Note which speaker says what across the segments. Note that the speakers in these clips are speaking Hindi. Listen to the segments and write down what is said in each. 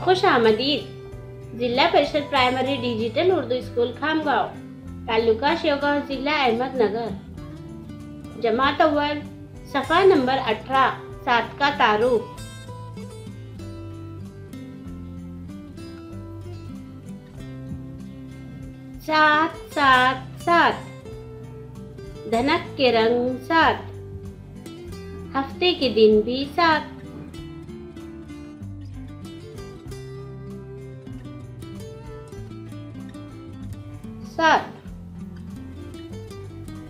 Speaker 1: खुश आमदीद। जिला परिषद primary digital Urdu school Khamgaon, taluka Shevgaon, जिला अहमदनगर। जमात अव्वल, सफ़ा नंबर 18, 7 का तारुफ। सात सात सात, धनक के रंग 7, हफ्ते के दिन भी 7। सात,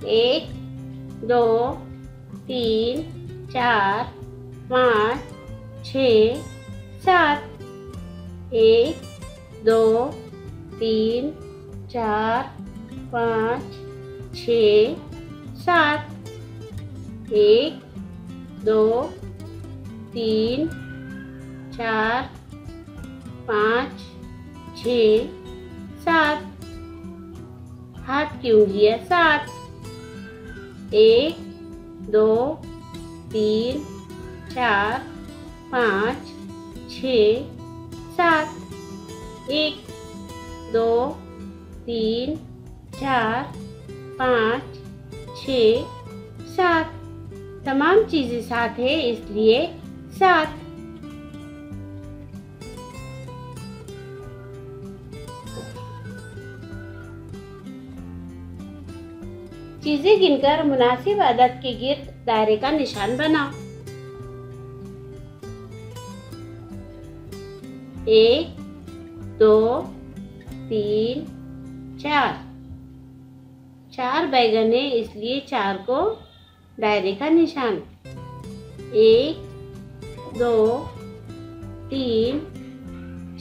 Speaker 1: 1 2 3 4 5 6 7। 1 2 3 4 5 6 7। 1 2 3 4 5 6 7। हाथ की उंगलियां 7। 1 2 3 4 5 6 7। 1 2 3 4 5 6 7। तमाम चीजें साथ है, इसलिए 7। चीजें गिनकर मुनासिब अदद के गिर्द दायरे का निशान बनाओ। 1 2 3 4। 4 बैगन है, इसलिए 4 को दायरे का निशान। 1 2 3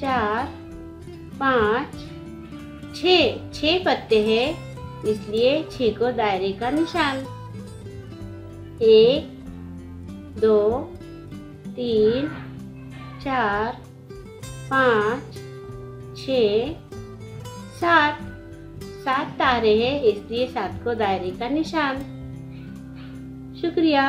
Speaker 1: 4 5 6 पत्ते हैं, इसलिए 6 को दायरे का निशान। 1 2 3 4 5 6 7। 7 तारे हैं, इसलिए 7 को दायरे का निशान। शुक्रिया।